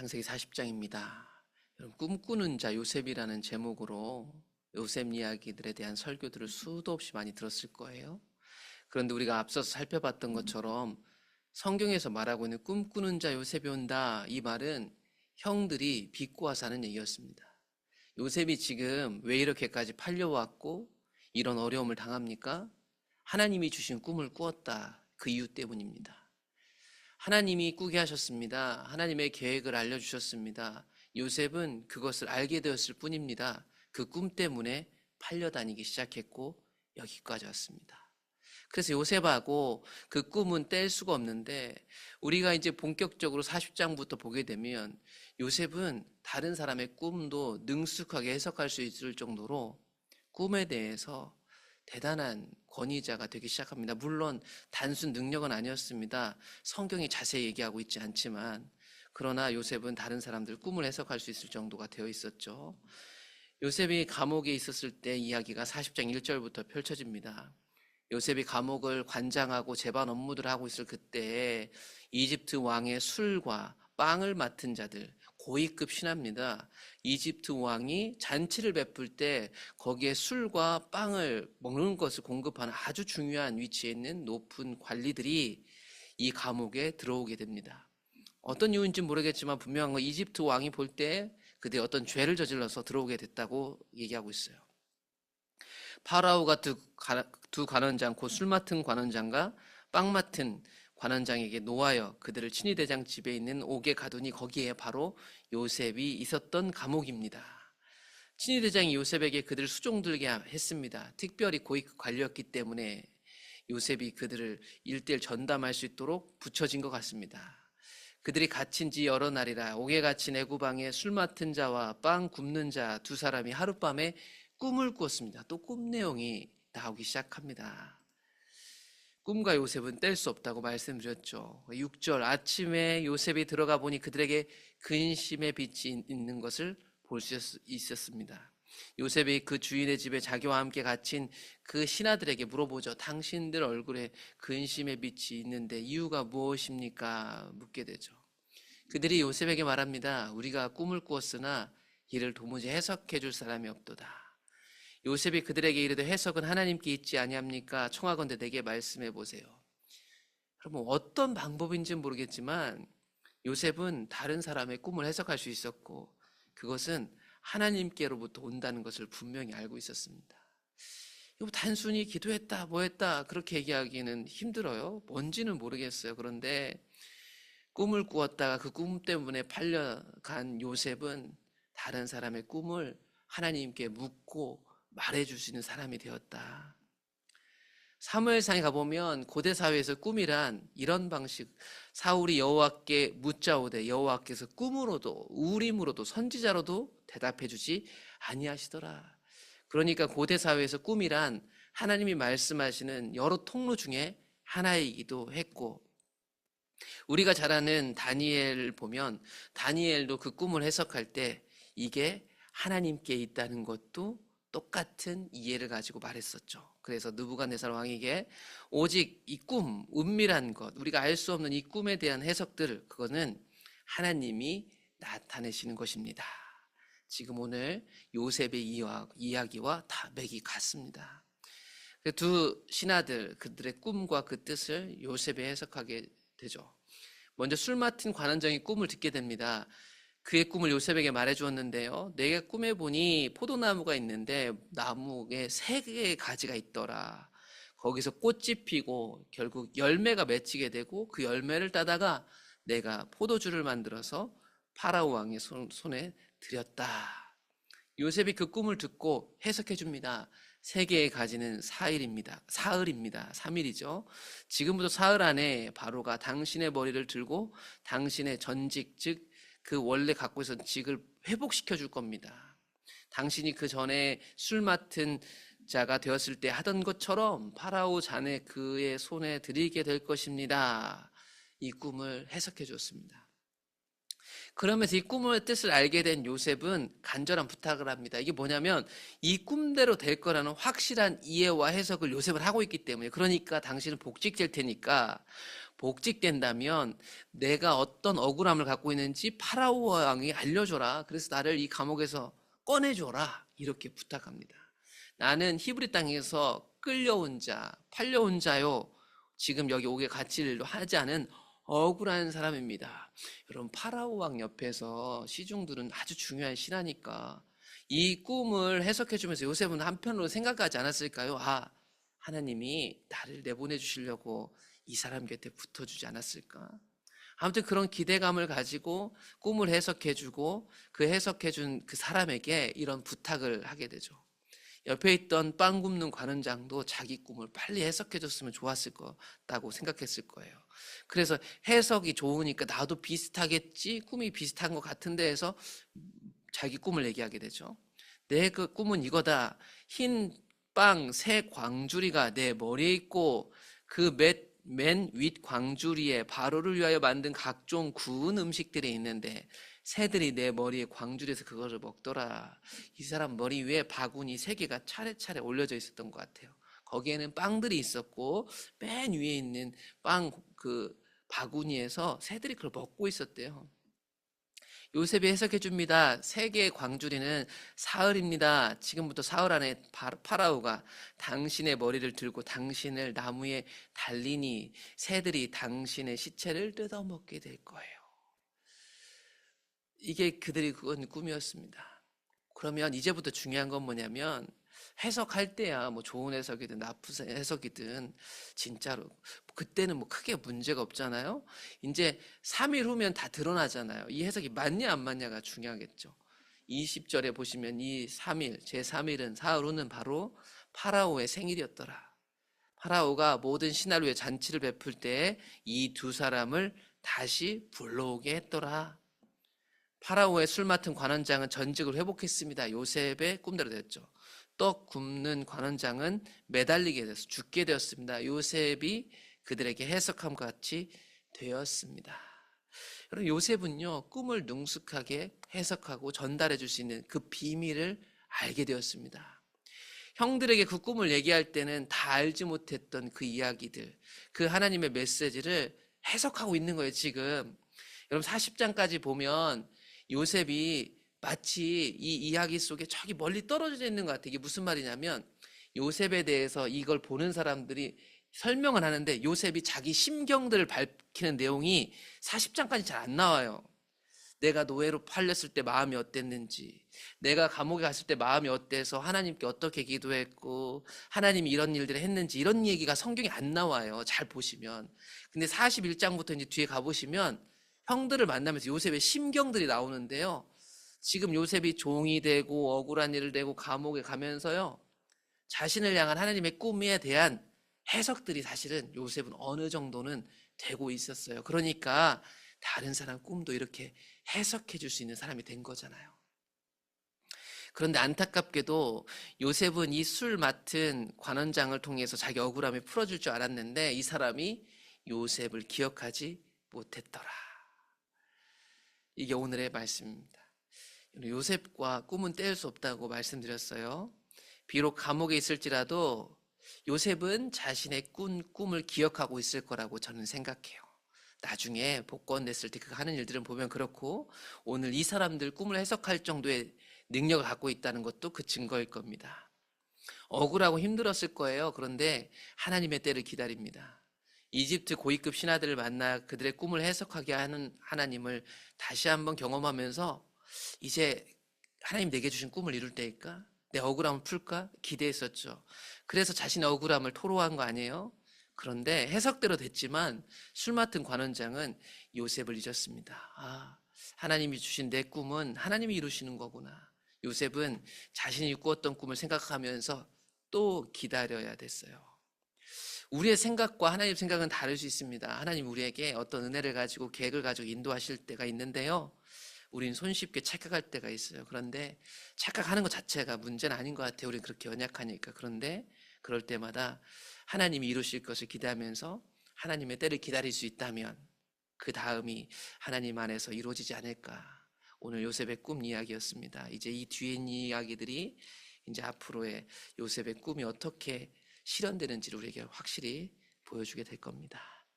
창세기 40장입니다. 꿈꾸는 자 요셉이라는 제목으로 요셉 이야기들에 대한 설교들을 수도 없이 많이 들었을 거예요. 그런데 우리가 앞서서 살펴봤던 것처럼 성경에서 말하고 있는 꿈꾸는 자 요셉이 온다, 이 말은 형들이 비꼬아서 하는 얘기였습니다. 요셉이 지금 왜 이렇게까지 팔려왔고 이런 어려움을 당합니까? 하나님이 주신 꿈을 꾸었다, 그 이유 때문입니다. 하나님이 꾸게 하셨습니다. 하나님의 계획을 알려주셨습니다. 요셉은 그것을 알게 되었을 뿐입니다. 그 꿈 때문에 팔려다니기 시작했고 여기까지 왔습니다. 그래서 요셉하고 그 꿈은 뗄 수가 없는데, 우리가 이제 본격적으로 40장부터 보게 되면 요셉은 다른 사람의 꿈도 능숙하게 해석할 수 있을 정도로 꿈에 대해서 대단한 권위자가 되기 시작합니다. 물론 단순 능력은 아니었습니다. 성경이 자세히 얘기하고 있지 않지만, 그러나 요셉은 다른 사람들 꿈을 해석할 수 있을 정도가 되어 있었죠. 요셉이 감옥에 있었을 때 이야기가 40장 1절부터 펼쳐집니다. 요셉이 감옥을 관장하고 재반 업무들을 하고 있을 그때 이집트 왕의 술과 빵을 맡은 자들, 고위급 신하입니다. 이집트 왕이 잔치를 베풀 때 거기에 술과 빵을 먹는 것을 공급하는 아주 중요한 위치에 있는 높은 관리들이 이 감옥에 들어오게 됩니다. 어떤 이유인지 모르겠지만 분명한 건 이집트 왕이 볼 때 그들이 어떤 죄를 저질러서 들어오게 됐다고 얘기하고 있어요. 파라오가 두 관원장, 곧 술 맡은 관원장과 빵 맡은 관원장에게 놓아여 그들을 친위대장 집에 있는 옥에 가두니 거기에 바로 요셉이 있었던 감옥입니다. 친위대장이 요셉에게 그들을 수종들게 했습니다. 특별히 고위 관리였기 때문에 요셉이 그들을 일대일 전담할 수 있도록 붙여진 것 같습니다. 그들이 갇힌 지 여러 날이라 옥에 갇힌 애구방에 술 맡은 자와 빵 굽는 자 두 사람이 하룻밤에 꿈을 꾸었습니다. 또 꿈 내용이 나오기 시작합니다. 꿈과 요셉은 뗄 수 없다고 말씀드렸죠. 6절, 아침에 요셉이 들어가 보니 그들에게 근심의 빛이 있는 것을 볼 수 있었습니다. 요셉이 그 주인의 집에 자기와 함께 갇힌 그 신하들에게 물어보죠. 당신들 얼굴에 근심의 빛이 있는데 이유가 무엇입니까? 묻게 되죠. 그들이 요셉에게 말합니다. 우리가 꿈을 꾸었으나 이를 도무지 해석해 줄 사람이 없도다. 요셉이 그들에게 이르되 해석은 하나님께 있지 아니합니까? 청하건대 내게 말씀해 보세요. 여러분, 어떤 방법인지는 모르겠지만 요셉은 다른 사람의 꿈을 해석할 수 있었고 그것은 하나님께로부터 온다는 것을 분명히 알고 있었습니다. 이거 단순히 기도했다 뭐했다 그렇게 얘기하기는 힘들어요. 뭔지는 모르겠어요. 그런데 꿈을 꾸었다가 그 꿈 때문에 팔려간 요셉은 다른 사람의 꿈을 하나님께 묻고 말해줄 수 있는 사람이 되었다. 사무엘상에 가보면 고대 사회에서 꿈이란 이런 방식, 사울이 여호와께 묻자오되 여호와께서 꿈으로도 우림으로도 선지자로도 대답해주지 아니하시더라. 그러니까 고대 사회에서 꿈이란 하나님이 말씀하시는 여러 통로 중에 하나이기도 했고, 우리가 잘 아는 다니엘을 보면 다니엘도 그 꿈을 해석할 때 이게 하나님께 있다는 것도 똑같은 이해를 가지고 말했었죠. 그래서 느부갓네살 왕에게 오직 이 꿈, 은밀한 것, 우리가 알 수 없는 이 꿈에 대한 해석들, 그거는 하나님이 나타내시는 것입니다. 지금 오늘 요셉의 이야기와 다 맥이 같습니다. 두 신하들, 그들의 꿈과 그 뜻을 요셉이 해석하게 되죠. 먼저 술 맡은 관원장이 꿈을 듣게 됩니다. 그의 꿈을 요셉에게 말해주었는데요. 내가 꿈에 보니 포도나무가 있는데 나무에 3개의 가지가 있더라. 거기서 꽃이 피고 결국 열매가 맺히게 되고 그 열매를 따다가 내가 포도주를 만들어서 파라오 왕의 손에 드렸다. 요셉이 그 꿈을 듣고 해석해 줍니다. 3개의 가지는 사흘입니다. 3일이죠. 지금부터 사흘 안에 바로가 당신의 머리를 들고 당신의 전직, 즉 그 원래 갖고 있었던 직을 회복시켜 줄 겁니다. 당신이 그 전에 술 맡은 자가 되었을 때 하던 것처럼 파라오 자네 그의 손에 드리게 될 것입니다. 이 꿈을 해석해 줬습니다. 그러면서 이 꿈의 뜻을 알게 된 요셉은 간절한 부탁을 합니다. 이게 뭐냐면 이 꿈대로 될 거라는 확실한 이해와 해석을 요셉은 하고 있기 때문에, 그러니까 당신은 복직될 테니까 복직된다면 내가 어떤 억울함을 갖고 있는지 파라오 왕이 알려줘라. 그래서 나를 이 감옥에서 꺼내줘라. 이렇게 부탁합니다. 나는 히브리 땅에서 끌려온 자, 팔려온 자요. 지금 여기 오게 가치를 하지 않은 억울한 사람입니다. 여러분, 파라오 왕 옆에서 시중들은 아주 중요한 신하니까 이 꿈을 해석해주면서 요셉은 한편으로 생각하지 않았을까요? 하나님이 나를 내보내 주시려고 이 사람 곁에 붙어주지 않았을까? 아무튼 그런 기대감을 가지고 꿈을 해석해주고 그 해석해준 그 사람에게 이런 부탁을 하게 되죠. 옆에 있던 빵 굽는 관원장도 자기 꿈을 빨리 해석해줬으면 좋았을 거라고 생각했을 거예요. 그래서 해석이 좋으니까 나도 비슷하겠지, 꿈이 비슷한 것 같은데 해서 자기 꿈을 얘기하게 되죠. 내 그 꿈은 이거다. 흰 빵 새 광주리가 내 머리에 있고 그 맨 윗 광주리에 바로를 위하여 만든 각종 구운 음식들이 있는데 새들이 내 머리에 광주리에서 그거를 먹더라. 이 사람 머리 위에 바구니 3개가 차례차례 올려져 있었던 것 같아요. 거기에는 빵들이 있었고 맨 위에 있는 빵 그 바구니에서 새들이 그걸 먹고 있었대요. 요셉이 해석해 줍니다. 3개의 광주리는 사흘입니다. 지금부터 사흘 안에 파라오가 당신의 머리를 들고 당신을 나무에 달리니 새들이 당신의 시체를 뜯어먹게 될 거예요. 이게 그들이 그건 꿈이었습니다. 그러면 이제부터 중요한 건 뭐냐면 해석할 때야 뭐 좋은 해석이든 나쁜 해석이든 진짜로 그때는 뭐 크게 문제가 없잖아요. 이제 3일 후면 다 드러나잖아요. 이 해석이 맞냐 안 맞냐가 중요하겠죠. 20절에 보시면 이 3일, 제3일은 사흘 후는 바로 파라오의 생일이었더라. 파라오가 모든 신하를 위해 잔치를 베풀 때에 이 2사람을 다시 불러오게 했더라. 파라오의 술 맡은 관원장은 전직을 회복했습니다. 요셉의 꿈대로 됐죠. 떡 굽는 관원장은 매달리게 돼서 죽게 되었습니다. 요셉이 그들에게 해석함과 같이 되었습니다. 여러분, 요셉은요 꿈을 능숙하게 해석하고 전달해 줄 수 있는 그 비밀을 알게 되었습니다. 형들에게 그 꿈을 얘기할 때는 다 알지 못했던 그 이야기들, 그 하나님의 메시지를 해석하고 있는 거예요. 지금 여러분 40장까지 보면 요셉이 마치 이 이야기 속에 저기 멀리 떨어져 있는 것 같아요. 이게 무슨 말이냐면 요셉에 대해서 이걸 보는 사람들이 설명을 하는데 요셉이 자기 심경들을 밝히는 내용이 40장까지 잘 안 나와요. 내가 노예로 팔렸을 때 마음이 어땠는지, 내가 감옥에 갔을 때 마음이 어때서 하나님께 어떻게 기도했고 하나님이 이런 일들을 했는지 이런 얘기가 성경에 안 나와요. 잘 보시면. 근데 41장부터 이제 뒤에 가보시면 형들을 만나면서 요셉의 심경들이 나오는데요. 지금 요셉이 종이 되고 억울한 일을 되고 감옥에 가면서요. 자신을 향한 하나님의 꿈에 대한 해석들이 사실은 요셉은 어느 정도는 되고 있었어요. 그러니까 다른 사람 꿈도 이렇게 해석해 줄 수 있는 사람이 된 거잖아요. 그런데 안타깝게도 요셉은 이 술 맡은 관원장을 통해서 자기 억울함을 풀어줄 줄 알았는데 이 사람이 요셉을 기억하지 못했더라. 이게 오늘의 말씀입니다. 요셉과 꿈은 뗄 수 없다고 말씀드렸어요. 비록 감옥에 있을지라도 요셉은 자신의 꿈을 기억하고 있을 거라고 저는 생각해요. 나중에 복권 냈을 때 그 하는 일들은 보면 그렇고 오늘 이 사람들 꿈을 해석할 정도의 능력을 갖고 있다는 것도 그 증거일 겁니다. 억울하고 힘들었을 거예요. 그런데 하나님의 때를 기다립니다. 이집트 고위급 신하들을 만나 그들의 꿈을 해석하게 하는 하나님을 다시 한번 경험하면서 이제 하나님 내게 주신 꿈을 이룰 때일까? 내 억울함을 풀까? 기대했었죠. 그래서 자신의 억울함을 토로한 거 아니에요? 그런데 해석대로 됐지만 술 맡은 관원장은 요셉을 잊었습니다. 하나님이 주신 내 꿈은 하나님이 이루시는 거구나. 요셉은 자신이 꾸었던 꿈을 생각하면서 또 기다려야 됐어요. 우리의 생각과 하나님의 생각은 다를 수 있습니다. 하나님 우리에게 어떤 은혜를 가지고 계획을 가지고 인도하실 때가 있는데요. 우린 손쉽게 착각할 때가 있어요. 그런데 착각하는 것 자체가 문제는 아닌 것 같아요. 우린 그렇게 연약하니까. 그런데 그럴 때마다 하나님이 이루실 것을 기대하면서 하나님의 때를 기다릴 수 있다면 그 다음이 하나님 안에서 이루어지지 않을까. 오늘 요셉의 꿈 이야기였습니다. 이제 이 뒤에 있는 이야기들이 이제 앞으로의 요셉의 꿈이 어떻게 실현되는지를 우리에게 확실히 보여주게 될 겁니다.